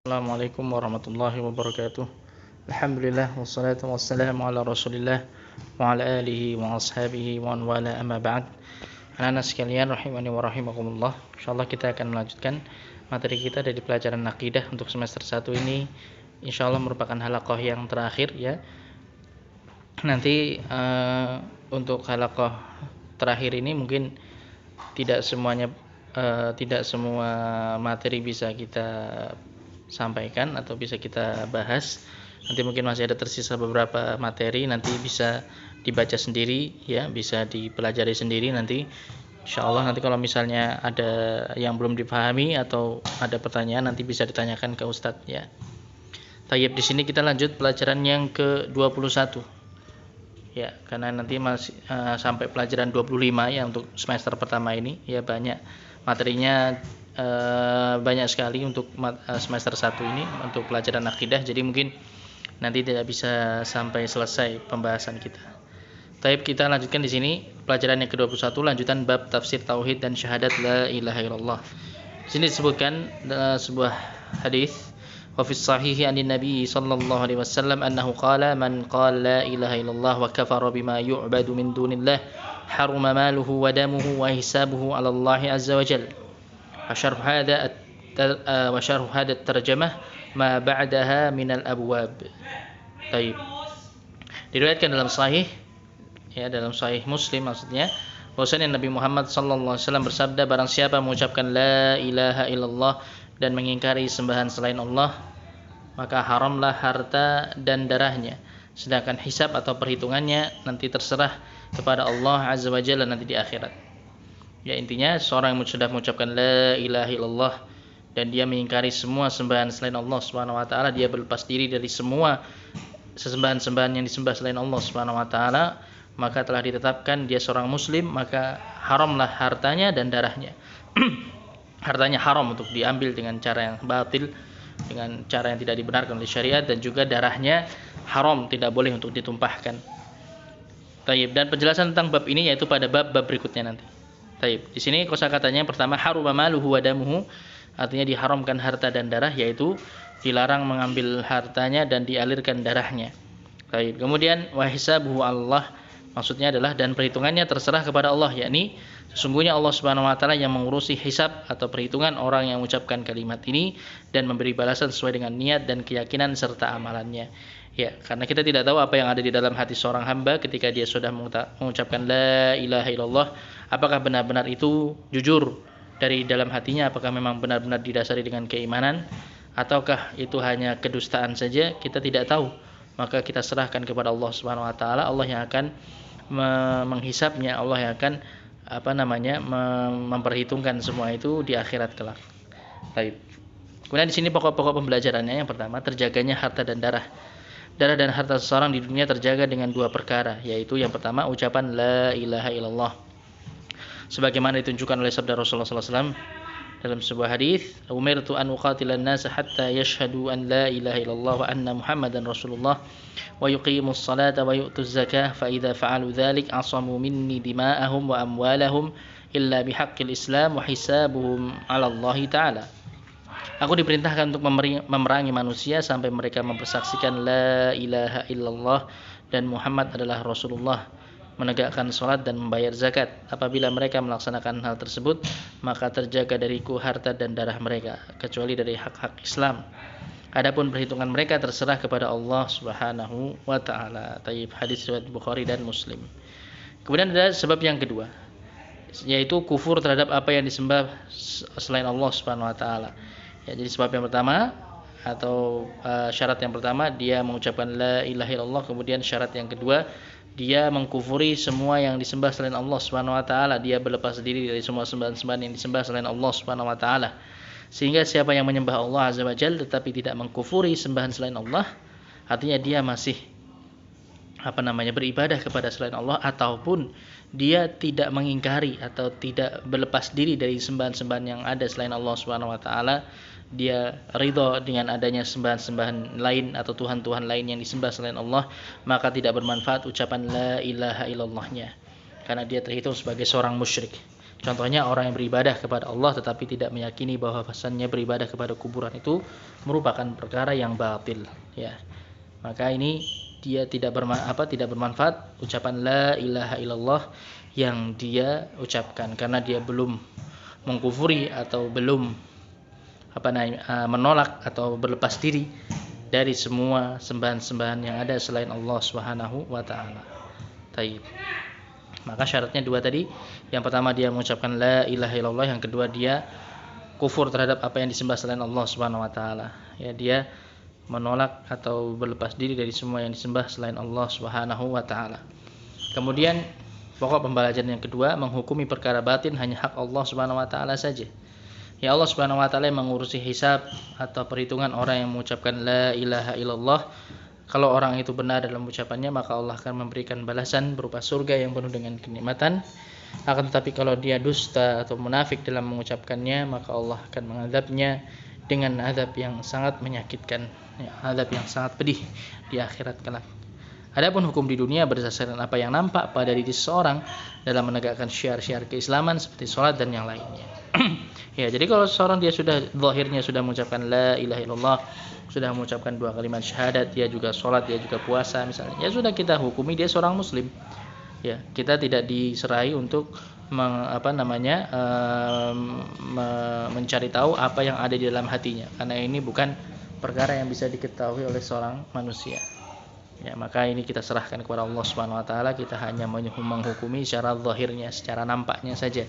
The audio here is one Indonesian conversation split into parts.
Assalamualaikum warahmatullahi wabarakatuh. Alhamdulillah wassalatu wassalamu ala Rasulillah wa ala alihi wa ashabihi wa wala amma ba'd. Anak-anak sekalian rahimani wa rahimakumullah. Insyaallah kita akan melanjutkan materi kita dari pelajaran akidah untuk semester 1 ini. Insyaallah merupakan halaqah yang terakhir ya. Nanti untuk halaqah terakhir ini mungkin tidak semua materi bisa kita sampaikan atau bisa kita bahas. Nanti mungkin masih ada tersisa beberapa materi, nanti bisa dibaca sendiri ya, bisa dipelajari sendiri nanti. Insyaallah nanti kalau misalnya ada yang belum dipahami atau ada pertanyaan nanti bisa ditanyakan ke Ustadz ya. Tayyib, di sini kita lanjut pelajaran yang ke-21. Ya, karena nanti masih sampai pelajaran 25 ya untuk semester pertama ini ya, banyak materinya. Banyak sekali untuk semester 1 ini untuk pelajaran akidah, jadi mungkin nanti tidak bisa sampai selesai pembahasan kita. Taib, kita lanjutkan di sini pelajaran yang ke-21, lanjutan bab tafsir tauhid dan syahadat la ilaha illallah. Di sini disebutkan sebuah hadis, wa fi sahihi anin nabi sallallahu alaihi wasallam annahu qala man qala la ilaha illallah wa kafara bima yu'badu min dunillah haruma maluhu wa damuhu wa hisabuhu 'ala Allah azza wa jalla. وشرح هذا الترجمة ما بعدها من الأبواب. Baik. Diriwayatkan dalam sahih ya, dalam sahih Muslim maksudnya, bahwasanya Nabi Muhammad sallallahu alaihi wasallam bersabda, barang siapa mengucapkan la ilaha illallah dan mengingkari sembahan selain Allah, maka haramlah harta dan darahnya, sedangkan hisab atau perhitungannya nanti terserah kepada Allah azza wa jalla nanti di akhirat. Ya, intinya seorang yang sudah mengucapkan la ilaha illallah dan dia mengingkari semua sembahan selain Allah Subhanahu wa taala, dia berlepas diri dari semua sesembahan-sembahan yang disembah selain Allah Subhanahu wa taala, maka telah ditetapkan dia seorang muslim, maka haramlah hartanya dan darahnya. Hartanya haram untuk diambil dengan cara yang batil, dengan cara yang tidak dibenarkan oleh syariat, dan juga darahnya haram, tidak boleh untuk ditumpahkan. Taib, dan penjelasan tentang bab ini yaitu pada bab-bab berikutnya nanti. Taib. Di sini kosakatanya yang pertama haruma maluhu wa damuhu, artinya diharamkan harta dan darah, yaitu dilarang mengambil hartanya dan dialirkan darahnya. Taib. Kemudian wa hisabuhu Allah, maksudnya adalah dan perhitungannya terserah kepada Allah, yakni sesungguhnya Allah Subhanahu wa taala yang mengurusi hisab atau perhitungan orang yang mengucapkan kalimat ini dan memberi balasan sesuai dengan niat dan keyakinan serta amalannya. Ya, karena kita tidak tahu apa yang ada di dalam hati seorang hamba ketika dia sudah mengucapkan la ilaha illallah, apakah benar-benar itu jujur dari dalam hatinya, apakah memang benar-benar didasari dengan keimanan, ataukah itu hanya kedustaan saja, kita tidak tahu. Maka kita serahkan kepada Allah Subhanahu wa taala, Allah yang akan menghisabnya, Allah yang akan memperhitungkan semua itu di akhirat kelak. Baik. Kemudian di sini pokok-pokok pembelajarannya, yang pertama terjaganya harta dan darah. Darah dan harta seseorang di dunia terjaga dengan dua perkara, yaitu yang pertama ucapan la ilaha illallah, sebagaimana ditunjukkan oleh sabda Rasulullah SAW dalam sebuah hadis, umirtu an uqatilan nas hatta yashhadu an la ilaha illallah wa anna muhammadan rasulullah wa yuqimus salata wa yu'tuz zakah fa idza fa'alu dzalik asamu minni dima'ahum wa amwalahum illa bihaqqil islam wa hisabuhum 'ala Allah taala. Aku diperintahkan untuk memerangi manusia sampai mereka mempersaksikan la ilaha illallah dan Muhammad adalah Rasulullah, menegakkan salat dan membayar zakat. Apabila mereka melaksanakan hal tersebut, maka terjaga dariku harta dan darah mereka, kecuali dari hak-hak Islam. Adapun perhitungan mereka terserah kepada Allah Subhanahu wa taala. Taib, hadis riwayat Bukhari dan Muslim. Kemudian ada sebab yang kedua, yaitu kufur terhadap apa yang disembah selain Allah Subhanahu wa taala. Ya, jadi sebab yang pertama atau syarat yang pertama dia mengucapkan la ilaha illallah, kemudian syarat yang kedua dia mengkufuri semua yang disembah selain Allah Subhanahu wa taala, dia berlepas diri dari semua sembahan-sembahan yang disembah selain Allah Subhanahu wa taala. Sehingga siapa yang menyembah Allah azza wa jalla tetapi tidak mengkufuri sembahan selain Allah, artinya dia masih beribadah kepada selain Allah, ataupun dia tidak mengingkari atau tidak berlepas diri dari sembahan-sembahan yang ada selain Allah Subhanahu wa taala, dia ridha dengan adanya sembahan-sembahan lain atau tuhan-tuhan lain yang disembah selain Allah, maka tidak bermanfaat ucapan la ilaha illallahnya, karena dia terhitung sebagai seorang musyrik. Contohnya orang yang beribadah kepada Allah tetapi tidak meyakini bahwa bahwasannya beribadah kepada kuburan itu merupakan perkara yang batil, ya. Maka ini dia tidak bermanfaat ucapan la ilaha illallah yang dia ucapkan karena dia belum mengkufuri atau belum menolak atau berlepas diri dari semua sembahan-sembahan yang ada selain Allah Subhanahu wa taala. Taib. Maka syaratnya dua tadi. Yang pertama dia mengucapkan la ilaha illallah, yang kedua dia kufur terhadap apa yang disembah selain Allah Subhanahu wa taala. Ya, dia menolak atau berlepas diri dari semua yang disembah selain Allah Subhanahu wa taala. Kemudian pokok pembelajaran yang kedua, menghukumi perkara batin hanya hak Allah Subhanahu wa taala saja. Ya, Allah Subhanahu wa taala yang mengurusi hisab atau perhitungan orang yang mengucapkan la ilaha illallah. Kalau orang itu benar dalam ucapannya, maka Allah akan memberikan balasan berupa surga yang penuh dengan kenikmatan. Akan tetapi kalau dia dusta atau munafik dalam mengucapkannya, maka Allah akan mengadabnya dengan azab yang sangat menyakitkan, ya, azab yang sangat pedih di akhirat kelak. Adapun hukum di dunia berdasarkan apa yang nampak pada diri seseorang dalam menegakkan syiar-syiar keislaman seperti sholat dan yang lainnya. Ya, jadi kalau seorang dia sudah zahirnya sudah mengucapkan la ilaha illallah, sudah mengucapkan dua kalimat syahadat, dia juga sholat, dia juga puasa misalnya, ya sudah kita hukumi dia seorang muslim. Ya, kita tidak diserai untuk mencari tahu apa yang ada di dalam hatinya, karena ini bukan perkara yang bisa diketahui oleh seorang manusia. Ya, maka ini kita serahkan kepada Allah Subhanahu wa taala. Kita hanya menghukumi secara zahirnya, secara nampaknya saja.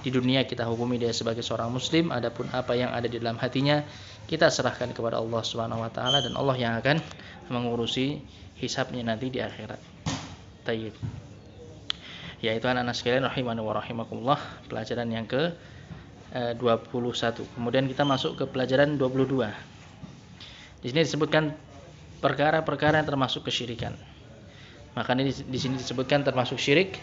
Di dunia kita hukumi dia sebagai seorang muslim, adapun apa yang ada di dalam hatinya kita serahkan kepada Allah Subhanahu wa taala, dan Allah yang akan mengurusi hisabnya nanti di akhirat. Tayyib. Ya, itu anak-anak sekalian rahimani wa rahimakumullah, pelajaran yang ke 21. Kemudian kita masuk ke pelajaran 22. Di sini disebutkan perkara-perkara yang termasuk kesyirikan. Makanya di sini disebutkan termasuk syirik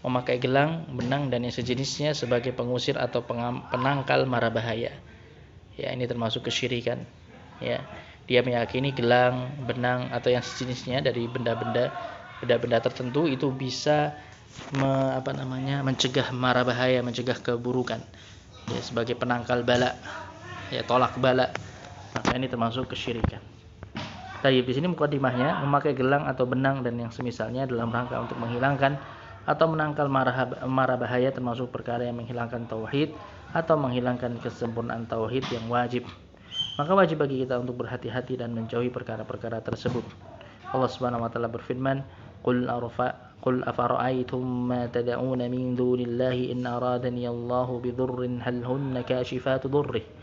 memakai gelang, benang dan yang sejenisnya sebagai pengusir atau penangkal mara bahaya. Ya, ini termasuk kesyirikan. Ya, dia meyakini gelang, benang atau yang sejenisnya dari benda-benda tertentu itu bisa mencegah mara bahaya, mencegah keburukan. Ya, sebagai penangkal bala, ya, tolak bala. Maka ini termasuk kesyirikan. Tayyib, di sini mukadimahnya, memakai gelang atau benang dan yang semisalnya dalam rangka untuk menghilangkan atau menangkal mara bahaya termasuk perkara yang menghilangkan tauhid atau menghilangkan kesempurnaan tauhid yang wajib. Maka wajib bagi kita untuk berhati-hati dan menjauhi perkara-perkara tersebut. Allah Subhanahu wa taala berfirman, "Qul afara'aytum ma tad'una min dunillahi in aradani Allahu bidurrin hal hunna kashifatu durrihi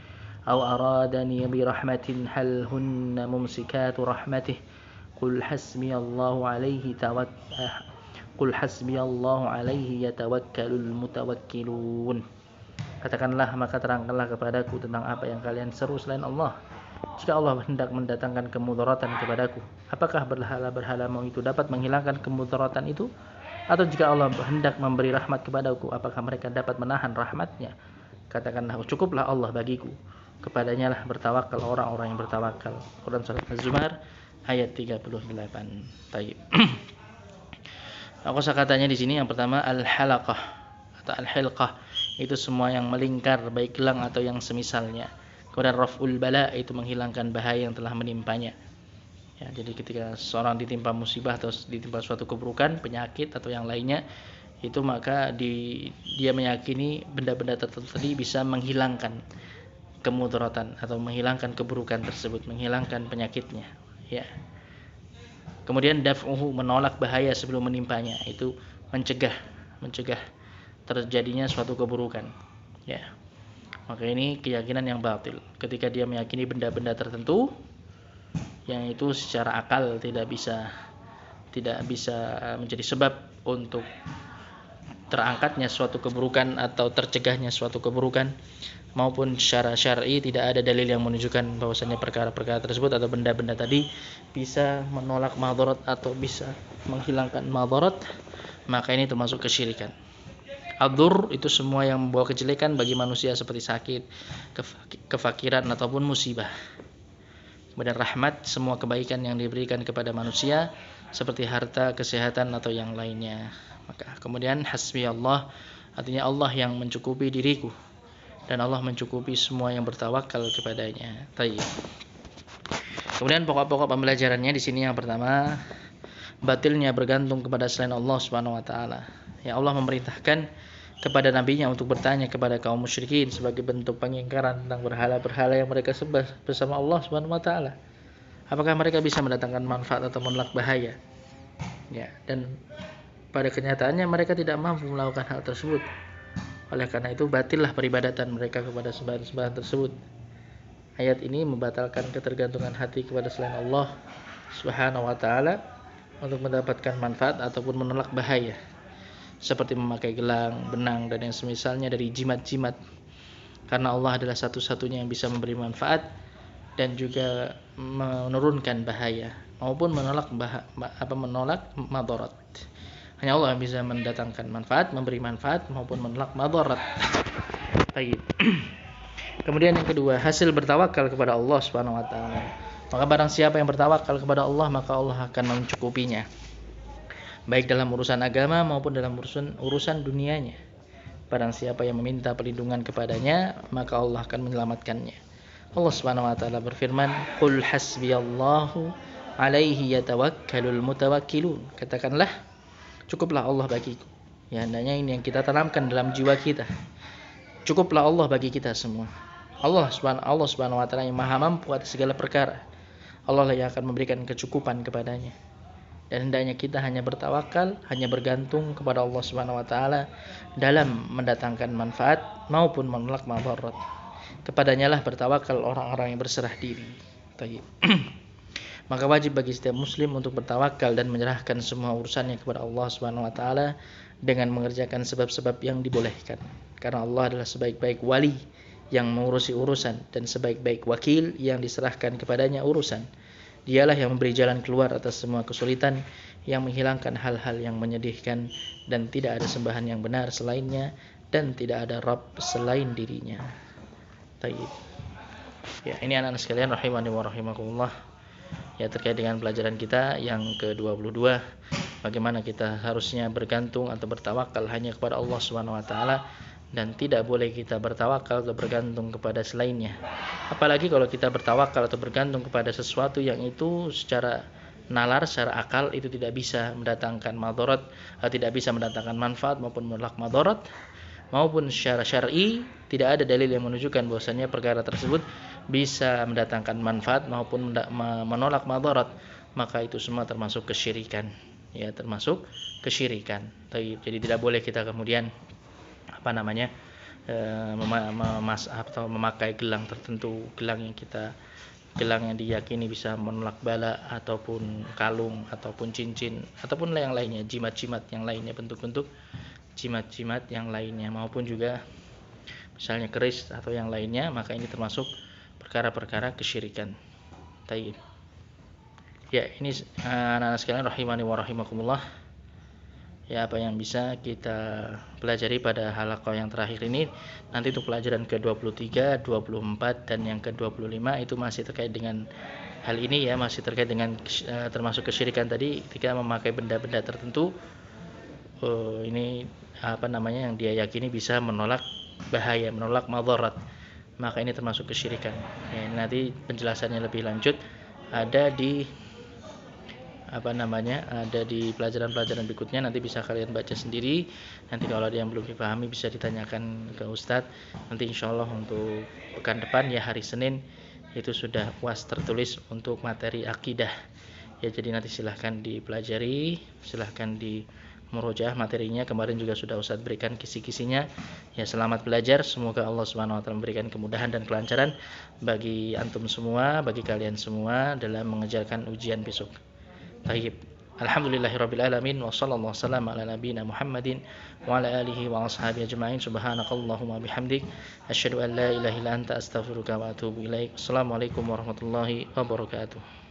أو أرادني برحمة هل هن ممسكات رحمته قل حسبي الله عليه يتوكل المتوكلون." Katakanlah, maka terangkanlah kepadaku tentang apa yang kalian seru selain Allah. Jika Allah hendak mendatangkan kemudaratan kepadaku, apakah berhala-berhala mau itu dapat menghilangkan kemudaratan itu? Atau jika Allah hendak memberi rahmat kepadaku, apakah mereka dapat menahan rahmatnya? Katakanlah, cukuplah Allah bagiku, kepadanya lah bertawakal orang-orang yang bertawakal. Quran surat Az-Zumar ayat 38. Taib. Kosakatanya di sini yang pertama al-halaqah atau al-hilqah, itu semua yang melingkar baik gelang atau yang semisalnya. Kemudian raf'ul bala, itu menghilangkan bahaya yang telah menimpanya. Ya, jadi ketika seorang ditimpa musibah atau ditimpa suatu keburukan, penyakit atau yang lainnya, itu maka dia meyakini benda-benda tertentu tadi bisa menghilangkan kemudaratan atau menghilangkan keburukan tersebut, menghilangkan penyakitnya. Ya. Kemudian daf'uhu, menolak bahaya sebelum menimpanya, itu mencegah terjadinya suatu keburukan. Ya. Maka ini keyakinan yang batil. Ketika dia meyakini benda-benda tertentu yang itu secara akal tidak bisa menjadi sebab untuk terangkatnya suatu keburukan atau tercegahnya suatu keburukan, maupun secara syar'i tidak ada dalil yang menunjukkan bahwasanya perkara-perkara tersebut atau benda-benda tadi bisa menolak madarat atau bisa menghilangkan madarat, maka ini termasuk kesyirikan. Ad-dur, itu semua yang membawa kejelekan bagi manusia seperti sakit, kefakiran ataupun musibah. Kemudian rahmat, semua kebaikan yang diberikan kepada manusia seperti harta, kesehatan atau yang lainnya. Maka kemudian hasbi Allah Artinya Allah yang mencukupi diriku dan Allah mencukupi semua yang bertawakal kepadanya. Tayyib. Kemudian pokok-pokok pembelajarannya di sini yang pertama, batilnya bergantung kepada selain Allah Subhanahu wa taala. Ya, Allah memerintahkan kepada nabinya untuk bertanya kepada kaum musyrikin sebagai bentuk pengingkaran tentang berhala-berhala yang mereka sembah bersama Allah Subhanahu wa taala. Apakah mereka bisa mendatangkan manfaat atau menolak bahaya? Ya, dan pada kenyataannya mereka tidak mampu melakukan hal tersebut. Oleh karena itu batillah peribadatan mereka kepada sembahan-sembahan tersebut. Ayat ini membatalkan ketergantungan hati kepada selain Allah Subhanahu wa taala untuk mendapatkan manfaat ataupun menolak bahaya, seperti memakai gelang, benang dan yang semisalnya dari jimat-jimat. Karena Allah adalah satu-satunya yang bisa memberi manfaat dan juga menurunkan bahaya maupun menolak madarat. Hanya Allah yang bisa mendatangkan manfaat, memberi manfaat maupun menolak madarat. Baik. Kemudian yang kedua, hasil bertawakal kepada Allah Subhanahu wa taala. Maka barang siapa yang bertawakal kepada Allah, maka Allah akan mencukupinya. Baik dalam urusan agama maupun dalam urusan dunianya. Barang siapa yang meminta perlindungan kepadanya, maka Allah akan menyelamatkannya. Allah Subhanahu wa taala berfirman, "Qul hasbiyallahu alaihi yatawakkalul mutawakkilun." Katakanlah, cukuplah Allah bagiku. Ya, hendaknya ini yang kita tanamkan dalam jiwa kita. Cukuplah Allah bagi kita semua. Allah Subhanahu wa taala yang Maha mampu atas segala perkara. Allah lah yang akan memberikan kecukupan kepadanya. Dan hendaknya kita hanya bertawakal, hanya bergantung kepada Allah Subhanahu wa taala dalam mendatangkan manfaat maupun menolak madarat. Kepadanya lah bertawakal orang-orang yang berserah diri. Tayyib. Maka wajib bagi setiap muslim untuk bertawakal dan menyerahkan semua urusannya kepada Allah Subhanahu wa taala dengan mengerjakan sebab-sebab yang dibolehkan. Karena Allah adalah sebaik-baik wali yang mengurusi urusan dan sebaik-baik wakil yang diserahkan kepadanya urusan. Dialah yang memberi jalan keluar atas semua kesulitan, yang menghilangkan hal-hal yang menyedihkan, dan tidak ada sembahan yang benar selainnya, dan tidak ada Rabb selain dirinya. Tayyib. Ya, ini anak-anak sekalian rahimani wa rahimakumullah. Ya, terkait dengan pelajaran kita yang ke-22, bagaimana kita harusnya bergantung atau bertawakal hanya kepada Allah Subhanahu wa taala dan tidak boleh kita bertawakal atau bergantung kepada selainnya. Apalagi kalau kita bertawakal atau bergantung kepada sesuatu yang itu secara nalar, secara akal itu tidak bisa mendatangkan madarat, tidak bisa mendatangkan manfaat maupun menolak madarat, maupun secara syar'i tidak ada dalil yang menunjukkan bahwasanya perkara tersebut bisa mendatangkan manfaat maupun menolak madarat, maka itu semua termasuk kesyirikan. Ya, termasuk kesyirikan. Jadi tidak boleh kita kemudian memakai gelang tertentu, gelang yang diyakini bisa menolak bala, ataupun kalung, ataupun cincin, ataupun yang lainnya, jimat-jimat yang lainnya, bentuk-bentuk jimat-jimat yang lainnya, maupun juga misalnya keris atau yang lainnya, maka ini termasuk perkara-perkara kesyirikan. Tayyib. Ya, ini anak-anak sekalian rahimani wa rahimakumullah. Ya, apa yang bisa kita pelajari pada halaqah yang terakhir ini. Nanti untuk pelajaran ke-23, 24 dan yang ke-25 itu masih terkait dengan hal ini ya, masih terkait dengan termasuk kesyirikan tadi ketika memakai benda-benda tertentu. Ini yang dia yakini bisa menolak bahaya, menolak madarat. Maka ini termasuk kesyirikan. Ya, nanti penjelasannya lebih lanjut ada di ada di pelajaran-pelajaran berikutnya, nanti bisa kalian baca sendiri. Nanti kalau ada yang belum dipahami bisa ditanyakan ke Ustadz. Nanti insyaallah untuk pekan depan ya, hari Senin itu sudah puas tertulis untuk materi akidah ya, jadi nanti silahkan dipelajari, silahkan di murojaah materinya. Kemarin juga sudah Ustadz berikan kisi-kisinya ya. Selamat belajar, semoga Allah Subhanahu wa taala memberikan kemudahan dan kelancaran bagi antum semua, bagi kalian semua dalam mengejarkan ujian besok. Tayyib. Alhamdulillahirabbil alamin wa sallallahu wasallam ala nabiyyina Muhammadin wa ala alihi wa ashabihi ajma'in. Subhanakallahumma bihamdik asyhadu an la ilaha illa anta astaghfiruka wa atubu ilaik. Assalamualaikum warahmatullahi wabarakatuh.